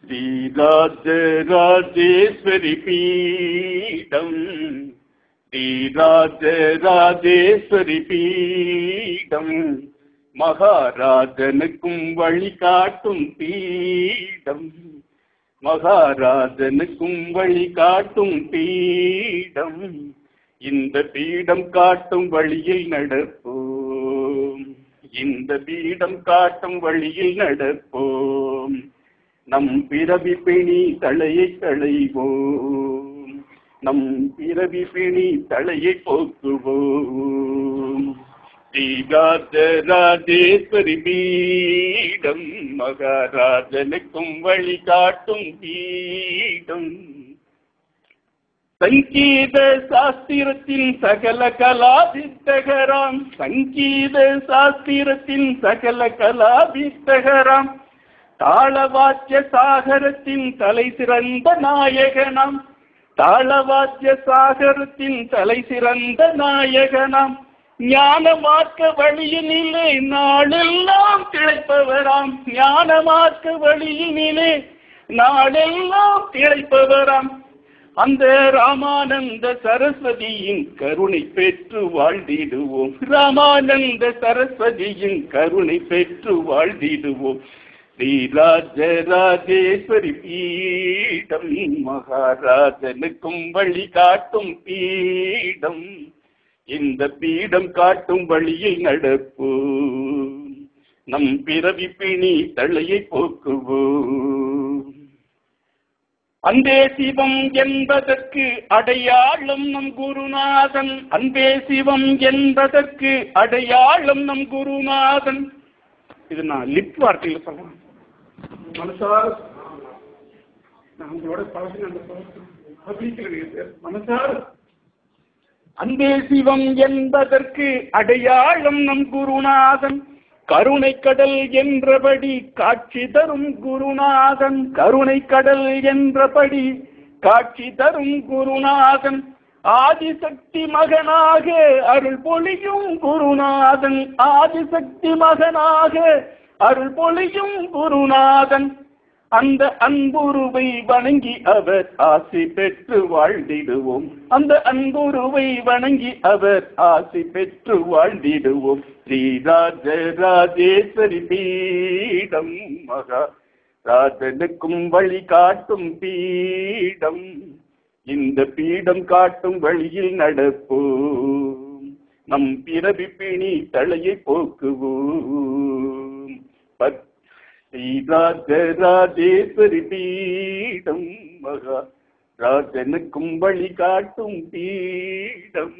ஸ்ரீராஜராஜேஸ்வரி பீடம், ஸ்ரீராஜராஜேஸ்வரி பீடம், மகாராஜனுக்கும் வழிகாட்டும் பீடம், மகாராஜனுக்கும் வழிகாட்டும் பீடம். இந்த பீடம் காட்டும் வழியில் நடப்போம், இந்த பீடம் காட்டும் வழியில் நடப்போம். நம் பிறவி பிணி தலையை களைவோம், நம் பிறவி பிணி தலையை போக்குவோம். ஸ்ரீராஜராஜேஸ்வரி பீடம், மகாராஜனுக்கும் வழிகாட்டும் பீடம். சங்கீத சாஸ்திரத்தின் சகல கலாவித்தகராம், சங்கீத சாஸ்திரத்தின் சகல கலாவித்தகராம், தாளவாத்திய சாகரத்தின் தலை சிறந்த நாயகனாம், தாளவாத்திய சாகரத்தின் தலை சிறந்த நாயகனாம், ஞான மார்க்க வழியினிலே நாளெல்லாம் திளைப்பவராம், ஞான மார்க்க வழியினிலே நாளெல்லாம் திளைப்பவராம். அந்த ராமானந்த சரஸ்வதியின் கருணை பெற்று வாழ்ந்திடுவோம், ராமானந்த சரஸ்வதியின் கருணை பெற்று வாழ்ந்திடுவோம். ஸ்ரீராஜராஜேஸ்வரி பீடம், மகாராஜனுக்கும் வழிகாட்டும் பீடம். இந்த பீடம் காட்டும் வழியில் நடப்போம், நம் பிறவி பிணி தலையை போக்குவோம். அன்பே சிவம் என்பதற்கு அடையாளம் நம் குருநாதன், அன்பே சிவம் என்பதற்கு அடையாளம் நம் குருநாதன். இது நான் லிப் வார்த்தையில் சொல்றேன், மனசார நம்மளோட மனசார. அன்பே சிவம் என்பதற்கு அடையாளம் நம் குருநாதன், கருணை கடல் என்றபடி காட்சி தரும் குருநாதன், கருணை கடல் என்றபடி காட்சி தரும் குருநாதன், ஆதிசக்தி மகனாக அருள் பொழியும் குருநாதன், ஆதிசக்தி மகனாக அருள் பொழியும் குருநாதன். அந்த அன்புருவை வணங்கி அவர் ஆசி பெற்று வாழ்ந்திடுவோம், அந்த அன்புருவை வணங்கி அவர் ஆசி பெற்று வாழ்ந்திடுவோம். ஸ்ரீராஜராஜேஸ்வரி பீடம், மகாராஜனுக்கும் வழிகாட்டும் பீடம். இந்த பீடம் காட்டும் வழியில் நடப்போம், நம் பிறவி பிணி தலையை போக்குவோம். ஸ்ரீராஜராஜேஸ்வரி பீடம், மகாராஜனுக்கும் வழிகாட்டும் பீடம்.